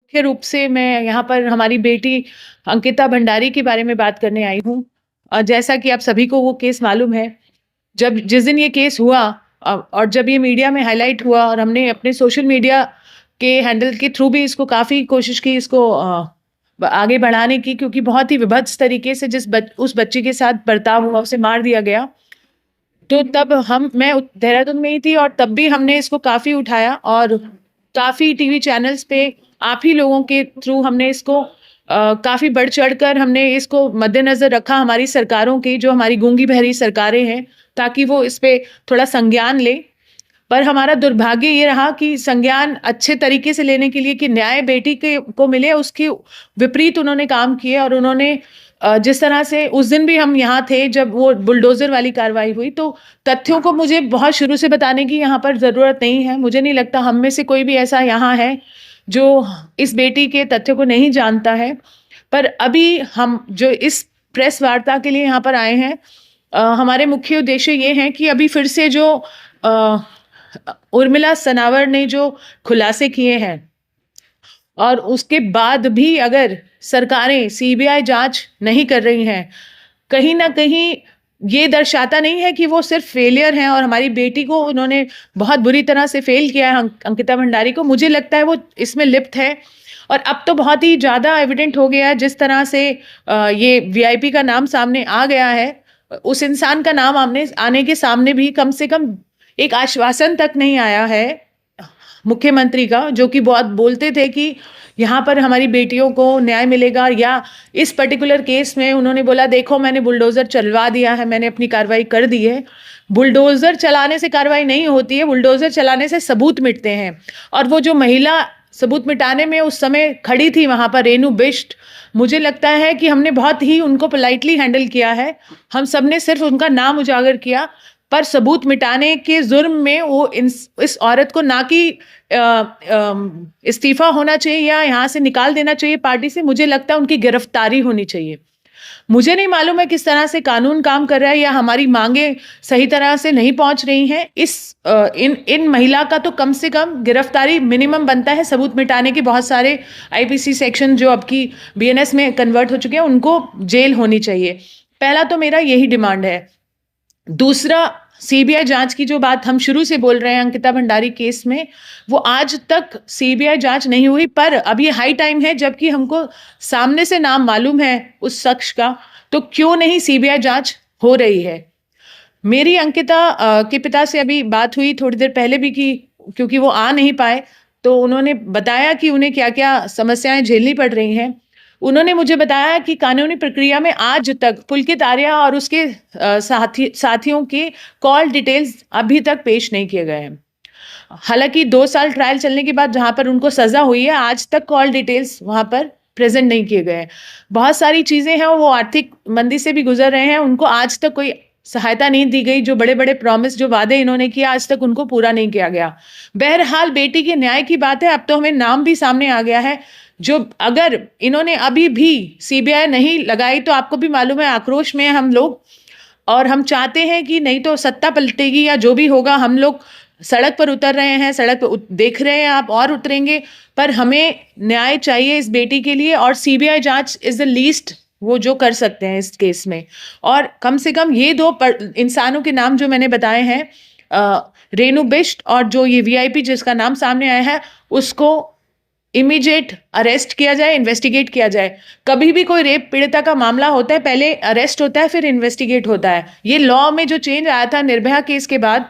मुख्य रूप से मैं यहाँ पर हमारी बेटी अंकिता भंडारी के बारे में बात करने आई हूँ। जैसा कि आप सभी को वो केस मालूम है, जब जिस दिन ये केस हुआ और जब ये मीडिया में हाइलाइट हुआ और हमने अपने सोशल मीडिया के हैंडल के थ्रू भी इसको काफ़ी कोशिश की इसको आगे बढ़ाने की, क्योंकि बहुत ही विभत्स तरीके से उस बच्ची के साथ बर्ताव हुआ, उसे मार दिया गया। तो तब मैं देहरादून में ही थी और तब भी हमने इसको काफ़ी उठाया और काफ़ी टीवी चैनल्स पे आप ही लोगों के थ्रू हमने इसको काफ़ी बढ़ चढ़कर हमने इसको मद्देनज़र रखा हमारी सरकारों की, जो हमारी गूंगी बहरी सरकारें हैं, ताकि वो इस पे थोड़ा संज्ञान ले। पर हमारा दुर्भाग्य ये रहा कि संज्ञान अच्छे तरीके से लेने के लिए कि न्याय बेटी के को मिले, उसके विपरीत उन्होंने काम किए। और उन्होंने जिस तरह से उस दिन भी हम यहाँ थे जब वो बुलडोजर वाली कार्रवाई हुई, तो तथ्यों को मुझे बहुत शुरू से बताने की यहाँ पर ज़रूरत नहीं है। मुझे नहीं लगता हम में से कोई भी ऐसा यहाँ है जो इस बेटी के तथ्यों को नहीं जानता है। पर अभी हम जो इस प्रेस वार्ता के लिए यहाँ पर आए हैं, हमारे मुख्य उद्देश्य ये हैं कि अभी फिर से जो उर्मिला सनावर ने जो खुलासे किए हैं और उसके बाद भी अगर सरकारें सीबीआई जांच नहीं कर रही हैं, कहीं ना कहीं ये दर्शाता नहीं है कि वो सिर्फ फेलियर हैं और हमारी बेटी को उन्होंने बहुत बुरी तरह से फेल किया है, अंकिता भंडारी को। मुझे लगता है वो इसमें लिप्त है। और अब तो बहुत ही ज़्यादा एविडेंट हो गया है, जिस तरह से ये वीआईपी का नाम सामने आ गया है, उस इंसान का नाम आने के सामने भी कम से कम एक आश्वासन तक नहीं आया है मुख्यमंत्री का, जो कि बहुत बोलते थे कि यहाँ पर हमारी बेटियों को न्याय मिलेगा। या इस पर्टिकुलर केस में उन्होंने बोला, देखो मैंने बुलडोज़र चलवा दिया है, मैंने अपनी कार्रवाई कर दी है। बुलडोज़र चलाने से कार्रवाई नहीं होती है, बुलडोज़र चलाने से सबूत मिटते हैं। और वो जो महिला सबूत मिटाने में उस समय खड़ी थी वहाँ पर, रेनू बिष्ट, मुझे लगता है कि हमने बहुत ही उनको पोलाइटली हैंडल किया है। हम सब ने सिर्फ उनका नाम उजागर किया, पर सबूत मिटाने के जुर्म में वो इस औरत को ना कि इस्तीफा होना चाहिए या यहाँ से निकाल देना चाहिए पार्टी से, मुझे लगता है उनकी गिरफ्तारी होनी चाहिए। मुझे नहीं मालूम है किस तरह से कानून काम कर रहा है या हमारी मांगे सही तरह से नहीं पहुंच रही हैं। इन महिला का तो कम से कम गिरफ्तारी मिनिमम बनता है। सबूत मिटाने के बहुत सारे आईपीसी सेक्शन जो अब की बीएनएस में कन्वर्ट हो चुके हैं, उनको जेल होनी चाहिए। पहला तो मेरा यही डिमांड है। दूसरा, सीबीआई जांच की जो बात हम शुरू से बोल रहे हैं अंकिता भंडारी केस में, वो आज तक सीबीआई जांच नहीं हुई। पर अब ये हाई टाइम है, जबकि हमको सामने से नाम मालूम है उस शख्स का, तो क्यों नहीं सीबीआई जांच हो रही है। मेरी अंकिता के पिता से अभी बात हुई थोड़ी देर पहले भी की, क्योंकि वो आ नहीं पाए, तो उन्होंने बताया कि उन्हें क्या क्या समस्याएं झेलनी पड़ रही हैं। उन्होंने मुझे बताया कि कानूनी प्रक्रिया में आज तक पुलकित आर्या और उसके साथियों के कॉल डिटेल्स अभी तक पेश नहीं किए गए हैं। हालांकि 2 साल ट्रायल चलने के बाद जहां पर उनको सजा हुई है, आज तक कॉल डिटेल्स वहां पर प्रेजेंट नहीं किए गए हैं। बहुत सारी चीजें हैं, वो आर्थिक मंदी से भी गुजर रहे हैं, उनको आज तक कोई सहायता नहीं दी गई। जो बड़े बड़े प्रॉमिस, जो वादे इन्होंने किया, आज तक उनको पूरा नहीं किया गया। बहरहाल बेटी के न्याय की बात है, अब तो हमें नाम भी सामने आ गया है। जो अगर इन्होंने अभी भी सीबीआई नहीं लगाई, तो आपको भी मालूम है आक्रोश में हम लोग, और हम चाहते हैं कि नहीं तो सत्ता पलटेगी या जो भी होगा, हम लोग सड़क पर उतर रहे हैं, सड़क पर देख रहे हैं आप, और उतरेंगे। पर हमें न्याय चाहिए इस बेटी के लिए, और सीबीआई जांच इज द लीस्ट वो जो कर सकते हैं इस केस में। और कम से कम ये 2 इंसानों के नाम जो मैंने बताए हैं, रेनू बिष्ट और जो ये वीआईपी जिसका नाम सामने आया है, उसको इमीडिएट अरेस्ट किया जाए, इन्वेस्टिगेट किया जाए। कभी भी कोई रेप पीड़िता का मामला होता है, पहले अरेस्ट होता है, फिर इन्वेस्टिगेट होता है। ये लॉ में जो चेंज आया था निर्भया केस के बाद,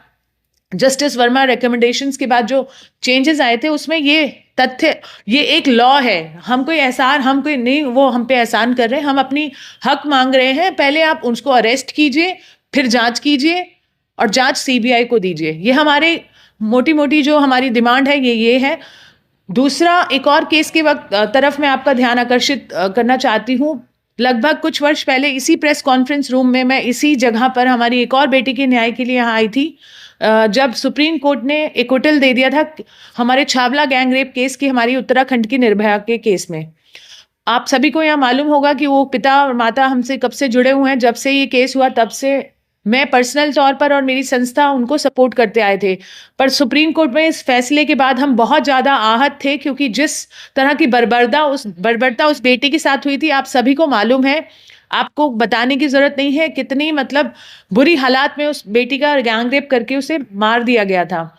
जस्टिस वर्मा रिकमेंडेशंस के बाद जो चेंजेस आए थे, उसमें ये तथ्य, ये एक लॉ है। हम कोई नहीं वो हम पे एहसान कर रहे हैं, हम अपनी हक मांग रहे हैं। पहले आप उसको अरेस्ट कीजिए, फिर जांच कीजिए और जांच सीबीआई को दीजिए। ये हमारे मोटी मोटी जो हमारी डिमांड है, ये है। दूसरा, एक और केस के तरफ मैं आपका ध्यान आकर्षित करना चाहती हूँ। लगभग कुछ वर्ष पहले इसी प्रेस कॉन्फ्रेंस रूम में मैं इसी जगह पर हमारी एक और बेटी के न्याय के लिए यहाँ आई थी, जब सुप्रीम कोर्ट ने एक्विटल दे दिया था हमारे छावला गैंग रेप केस की, हमारी उत्तराखंड की निर्भया के केस में। आप सभी को यहाँ मालूम होगा कि वो पिता और माता हमसे कब से जुड़े हुए हैं। जब से ये केस हुआ तब से मैं पर्सनल तौर पर और मेरी संस्था उनको सपोर्ट करते आए थे। पर सुप्रीम कोर्ट में इस फैसले के बाद हम बहुत ज़्यादा आहत थे, क्योंकि जिस तरह की बर्बरता उस बेटी के साथ हुई थी, आप सभी को मालूम है। आपको बताने की ज़रूरत नहीं है कितनी मतलब बुरी हालात में उस बेटी का गैंग रेप करके उसे मार दिया गया था।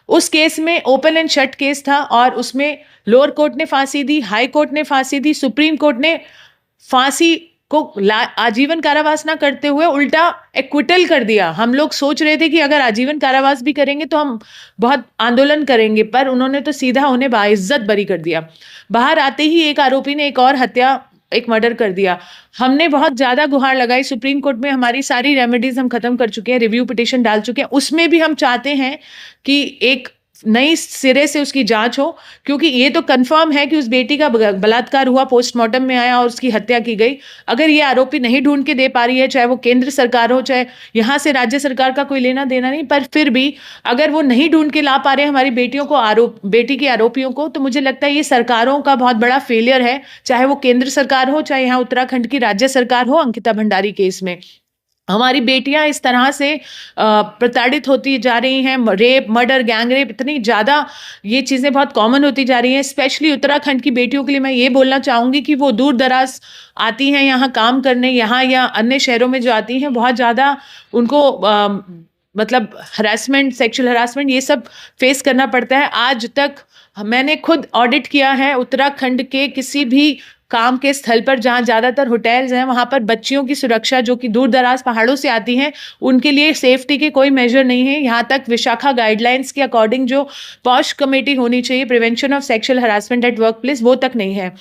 उस केस में ओपन एंड शट केस था और उसमें लोअर कोर्ट ने फांसी दी, हाई कोर्ट ने फांसी दी, सुप्रीम कोर्ट ने फांसी को आजीवन कारावास ना करते हुए उल्टा एक्विटल कर दिया। हम लोग सोच रहे थे कि अगर आजीवन कारावास भी करेंगे तो हम बहुत आंदोलन करेंगे, पर उन्होंने तो सीधा उन्हें बाइज्जत बरी कर दिया। बाहर आते ही एक आरोपी ने एक और हत्या, एक मर्डर कर दिया। हमने बहुत ज्यादा गुहार लगाई सुप्रीम कोर्ट में, हमारी सारी रेमेडीज हम खत्म कर चुके हैं, रिव्यू पिटिशन डाल चुके हैं। उसमें भी हम चाहते हैं कि एक नई सिरे से उसकी जांच हो, क्योंकि ये तो कंफर्म है कि उस बेटी का बलात्कार हुआ, पोस्टमार्टम में आया और उसकी हत्या की गई। अगर ये आरोपी नहीं ढूंढ के दे पा रही है, चाहे वो केंद्र सरकार हो, चाहे यहाँ से राज्य सरकार का कोई लेना देना नहीं, पर फिर भी अगर वो नहीं ढूंढ के ला पा रहे हैं हमारी बेटियों को, बेटी के आरोपियों को, तो मुझे लगता है ये सरकारों का बहुत बड़ा फेलियर है, चाहे वो केंद्र सरकार हो, चाहे यहाँ उत्तराखंड की राज्य सरकार हो। अंकिता भंडारी केस में हमारी बेटियां इस तरह से प्रताड़ित होती जा रही हैं, रेप, मर्डर, गैंग रेप, इतनी ज़्यादा ये चीज़ें बहुत कॉमन होती जा रही हैं। स्पेशली उत्तराखंड की बेटियों के लिए मैं ये बोलना चाहूँगी कि वो दूर दराज आती हैं यहाँ काम करने, यहाँ या अन्य शहरों में जो आती हैं, बहुत ज़्यादा उनको मतलब हरासमेंट, सेक्सुअल हरासमेंट, ये सब फेस करना पड़ता है। आज तक मैंने खुद ऑडिट किया है उत्तराखंड के किसी भी काम के स्थल पर जहाँ ज़्यादातर होटल्स हैं, वहाँ पर बच्चियों की सुरक्षा, जो कि दूर दराज पहाड़ों से आती हैं, उनके लिए सेफ्टी के कोई मेजर नहीं है। यहाँ तक विशाखा गाइडलाइंस के अकॉर्डिंग जो पॉश कमेटी होनी चाहिए, prevention of sexual harassment at work place, वो तक नहीं है।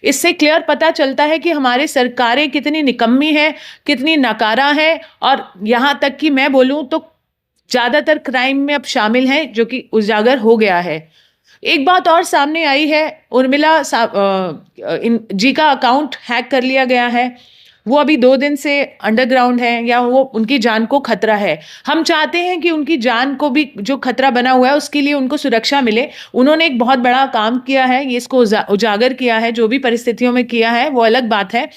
इससे क्लियर पता चलता है कि हमारे सरकारें कितनी निकम्मी है, कितनी नकारा है, और यहाँ तक कि मैं बोलूँ तो ज़्यादातर क्राइम में अब शामिल है, जो कि उजागर हो गया है। एक बात और सामने आई है, उर्मिला जी का अकाउंट हैक कर लिया गया है। वो अभी 2 दिन से अंडरग्राउंड है, या वो उनकी जान को खतरा है। हम चाहते हैं कि उनकी जान को भी जो खतरा बना हुआ है उसके लिए उनको सुरक्षा मिले। उन्होंने एक बहुत बड़ा काम किया है, ये इसको उजागर किया है, जो भी परिस्थितियों में किया है वो अलग बात है,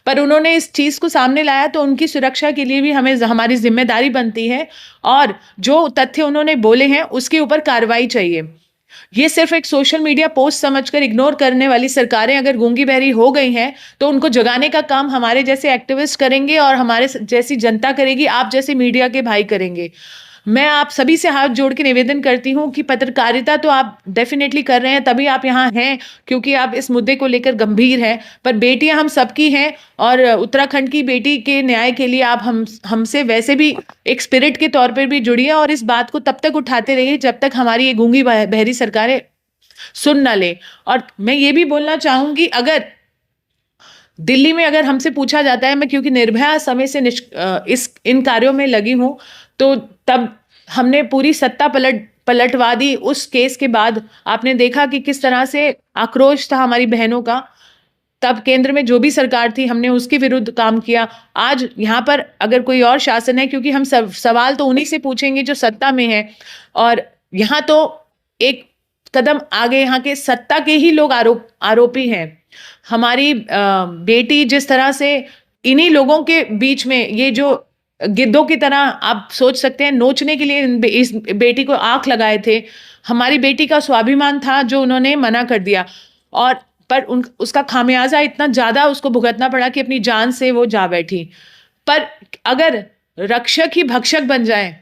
पर उन्होंने इस चीज़ को सामने लाया, तो उनकी सुरक्षा के लिए भी हमें हमारी जिम्मेदारी बनती है, और जो तथ्य उन्होंने बोले हैं उसके ऊपर कार्रवाई चाहिए। ये सिर्फ एक सोशल मीडिया पोस्ट समझकर इग्नोर करने वाली सरकारें अगर गूंगी बहरी हो गई हैं, तो उनको जगाने का काम हमारे जैसे एक्टिविस्ट करेंगे और हमारे जैसी जनता करेगी, आप जैसे मीडिया के भाई करेंगे। मैं आप सभी से हाथ जोड़ के निवेदन करती हूँ कि पत्रकारिता तो आप डेफिनेटली कर रहे हैं, तभी आप यहाँ हैं, क्योंकि आप इस मुद्दे को लेकर गंभीर हैं, पर बेटियां हम सबकी हैं, और उत्तराखंड की बेटी के न्याय के लिए आप हमसे वैसे भी एक स्पिरिट के तौर पर भी जुड़िए, और इस बात को तब तक उठाते रहिए जब तक हमारी ये गूंगी बहरी सरकारें सुन ना ले। और मैं ये भी बोलना चाहूंगी, अगर दिल्ली में अगर हमसे पूछा जाता है, मैं क्योंकि निर्भया समय से इन कार्यों में लगी हूं, तो तब हमने पूरी सत्ता पलटवा दी। उस केस के बाद आपने देखा कि किस तरह से आक्रोश था हमारी बहनों का। तब केंद्र में जो भी सरकार थी, हमने उसके विरुद्ध काम किया। आज यहाँ पर अगर कोई और शासन है, क्योंकि हम सवाल तो उन्हीं से पूछेंगे जो सत्ता में है, और यहाँ तो एक कदम आगे यहाँ के सत्ता के ही लोग आरोपी हैं। हमारी बेटी जिस तरह से इन्हीं लोगों के बीच में, ये जो गिद्धों की तरह आप सोच सकते हैं, नोचने के लिए इस बेटी को आंख लगाए थे। हमारी बेटी का स्वाभिमान था जो उन्होंने मना कर दिया, और पर उसका खामियाजा इतना ज़्यादा उसको भुगतना पड़ा कि अपनी जान से वो जा बैठी। पर अगर रक्षक ही भक्षक बन जाए,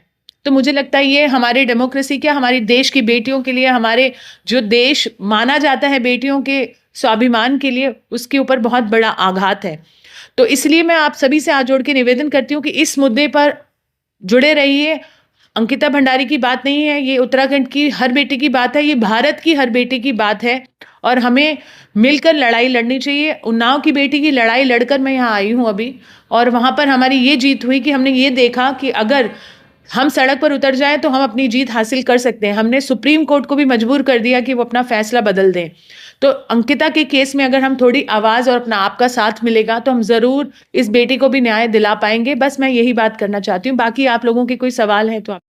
तो मुझे लगता है ये हमारे डेमोक्रेसी क्या, हमारी देश की बेटियों के लिए, हमारे जो देश माना जाता है बेटियों के स्वाभिमान के लिए, उसके ऊपर बहुत बड़ा आघात है। तो इसलिए मैं आप सभी से हाथ जोड़ के निवेदन करती हूँ कि इस मुद्दे पर जुड़े रहिए। अंकिता भंडारी की बात नहीं है, ये उत्तराखंड की हर बेटी की बात है, ये भारत की हर बेटी की बात है, और हमें मिलकर लड़ाई लड़नी चाहिए। उन्नाव की बेटी की लड़ाई लड़कर मैं यहाँ आई हूँ अभी, और वहाँ पर हमारी ये जीत हुई कि हमने ये देखा कि अगर हम सड़क पर उतर जाएं तो हम अपनी जीत हासिल कर सकते हैं। हमने सुप्रीम कोर्ट को भी मजबूर कर दिया कि वो अपना फैसला बदल दें। तो अंकिता के केस में अगर हम थोड़ी आवाज़ और अपना आपका साथ मिलेगा, तो हम ज़रूर इस बेटी को भी न्याय दिला पाएंगे। बस मैं यही बात करना चाहती हूँ। बाकी आप लोगों के कोई सवाल है तो आप